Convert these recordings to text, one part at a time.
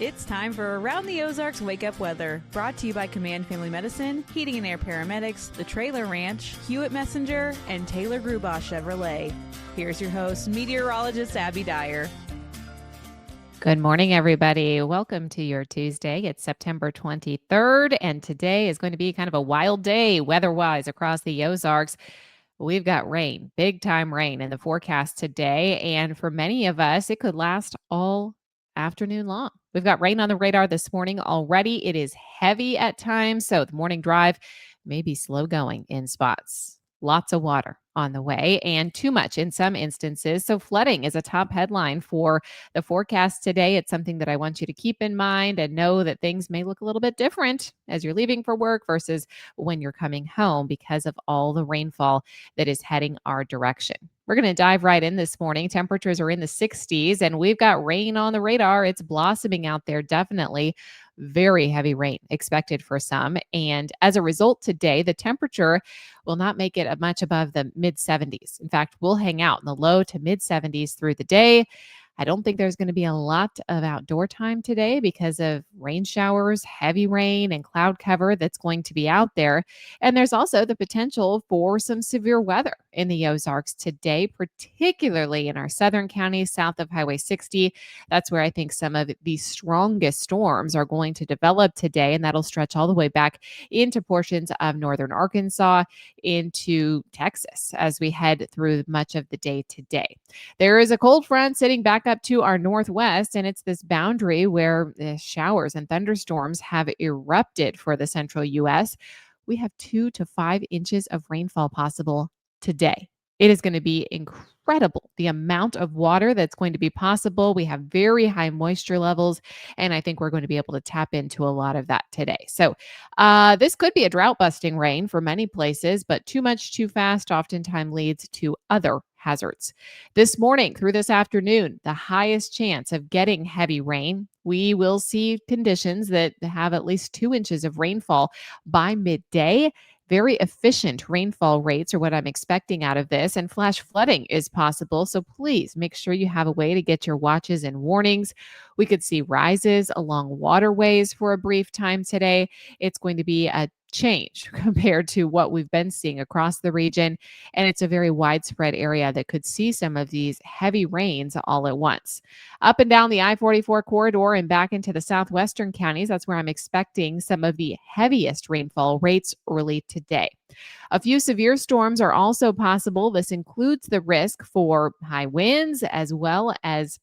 It's time for Around the Ozarks Wake Up Weather, brought to you by Command Family Medicine, Heating and Air Paramedics, The Trailer Ranch, Hewitt Messenger, and Taylor Grubaugh Chevrolet. Here's your host, meteorologist Abby Dyer. Good morning, everybody. Welcome to your Tuesday. It's September 23rd, and today is going to be kind of a wild day weather-wise across the Ozarks. We've got rain, big-time rain in the forecast today, and for many of us, it could last all afternoon long. We've got rain on the radar this morning already. It is heavy at times, so the morning drive may be slow going in spots. Lots of water on the way and too much in some instances. So flooding is a top headline for the forecast today. It's something that I want you to keep in mind and know that things may look a little bit different as you're leaving for work versus when you're coming home because of all the rainfall that is heading our direction. We're going to dive right in this morning. Temperatures are in the 60s and we've got rain on the radar. It's blossoming out there, definitely. Very heavy rain expected for some. And as a result, today, the temperature will not make it much above the mid 70s. In fact, we'll hang out in the low to mid 70s through the day. I don't think there's going to be a lot of outdoor time today because of rain showers, heavy rain, and cloud cover that's going to be out there. And there's also the potential for some severe weather in the Ozarks today, particularly in our southern counties south of Highway 60. That's where I think some of the strongest storms are going to develop today, and that'll stretch all the way back into portions of northern Arkansas, into Texas as we head through much of the day today. There is a cold front sitting back up to our northwest, and it's this boundary where the showers and thunderstorms have erupted for the central U.S. We have 2 to 5 inches of rainfall possible today. It is going to be incredible, the amount of water that's going to be possible. We have very high moisture levels, and I think we're going to be able to tap into a lot of that today. So this could be a drought-busting rain for many places, but too much too fast oftentimes leads to other hazards. This morning through this afternoon, the highest chance of getting heavy rain. We will see conditions that have at least 2 inches of rainfall by midday. Very efficient rainfall rates are what I'm expecting out of this, and flash flooding is possible. So please make sure you have a way to get your watches and warnings. We could see rises along waterways for a brief time today. It's going to be a change compared to what we've been seeing across the region. And it's a very widespread area that could see some of these heavy rains all at once. Up and down the I-44 corridor and back into the southwestern counties, that's where I'm expecting some of the heaviest rainfall rates early today. A few severe storms are also possible. This includes the risk for high winds as well as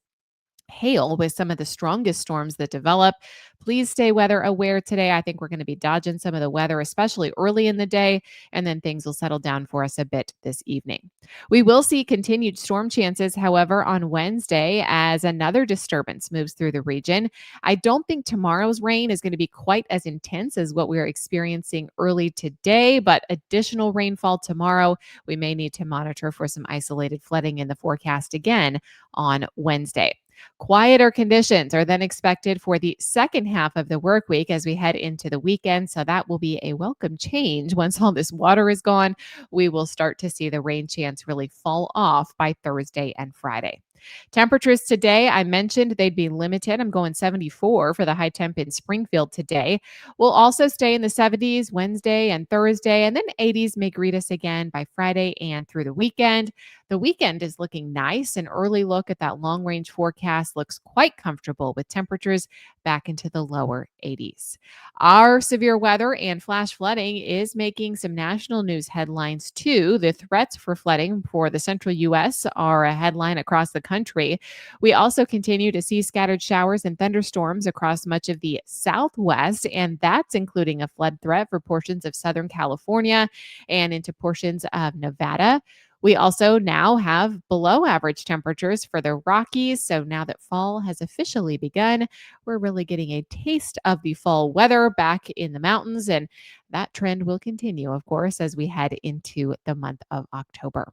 hail with some of the strongest storms that develop. Please stay weather aware today. I think we're going to be dodging some of the weather, especially early in the day, and then things will settle down for us a bit this evening. We will see continued storm chances, however, on Wednesday as another disturbance moves through the region. I don't think tomorrow's rain is going to be quite as intense as what we're experiencing early today, but additional rainfall tomorrow. We may need to monitor for some isolated flooding in the forecast again on Wednesday. Quieter conditions are then expected for the second half of the work week as we head into the weekend. So that will be a welcome change. Once all this water is gone, we will start to see the rain chance really fall off by Thursday and Friday. Temperatures today, I mentioned they'd be limited. I'm going 74 for the high temp in Springfield today. We'll also stay in the 70s Wednesday and Thursday, and then 80s may greet us again by Friday and through the weekend. The weekend is looking nice. An early look at that long range forecast looks quite comfortable with temperatures back into the lower 80s. Our severe weather and flash flooding is making some national news headlines too. The threats for flooding for the central U.S. are a headline across the country. We also continue to see scattered showers and thunderstorms across much of the Southwest, and that's including a flood threat for portions of Southern California and into portions of Nevada. We also now have below average temperatures for the Rockies. So now that fall has officially begun, we're really getting a taste of the fall weather back in the mountains. And that trend will continue, of course, as we head into the month of October.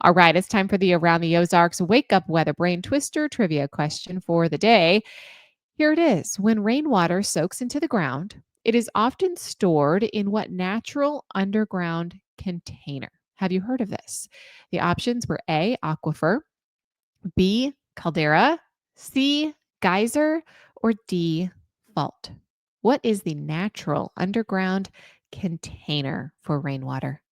All right, it's time for the Around the Ozarks Wake Up Weather Brain Twister trivia question for the day. Here it is. When rainwater soaks into the ground, it is often stored in what natural underground container? Have you heard of this? The options were A, aquifer, B, caldera, C, geyser, or D, fault? What is the natural underground container for rainwater?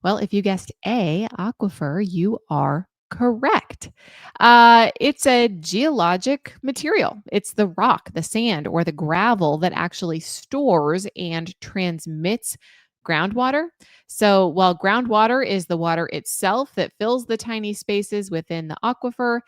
Well, if you guessed A, aquifer, you are correct. It's a geologic material. It's the rock, the sand, or the gravel that actually stores and transmits groundwater. So, while groundwater is the water itself that fills the tiny spaces within the aquifer,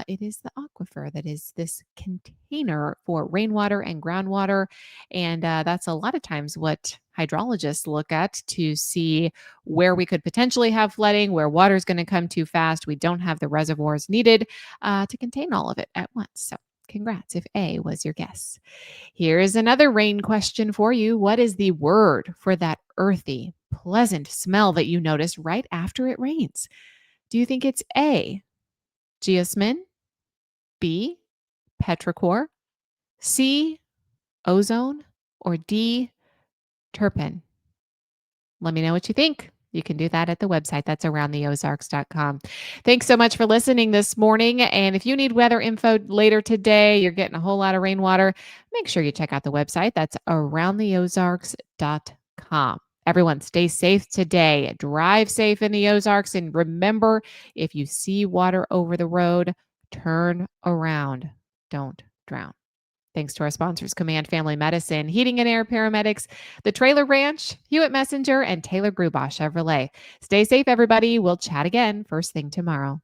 it is the aquifer that is this container for rainwater and groundwater. And that's a lot of times what hydrologists look at to see where we could potentially have flooding, where water is going to come too fast. We don't have the reservoirs needed to contain all of it at once. So, congrats if A was your guess. Here's another rain question for you. What is the word for that earthy, pleasant smell that you notice right after it rains? Do you think it's A, geosmin, B, petrichor, C, ozone, or D, turpin? Let me know what you think. You can do that at the website. That's aroundtheozarks.com. Thanks so much for listening this morning. And if you need weather info later today, you're getting a whole lot of rainwater, make sure you check out the website. That's aroundtheozarks.com. Everyone, stay safe today. Drive safe in the Ozarks. And remember, if you see water over the road, turn around. Don't drown. Thanks to our sponsors, Command Family Medicine, Heating and Air Paramedics, the Trailer Ranch, Hewitt Messenger, and Taylor Grubaugh Chevrolet. Stay safe, everybody. We'll chat again first thing tomorrow.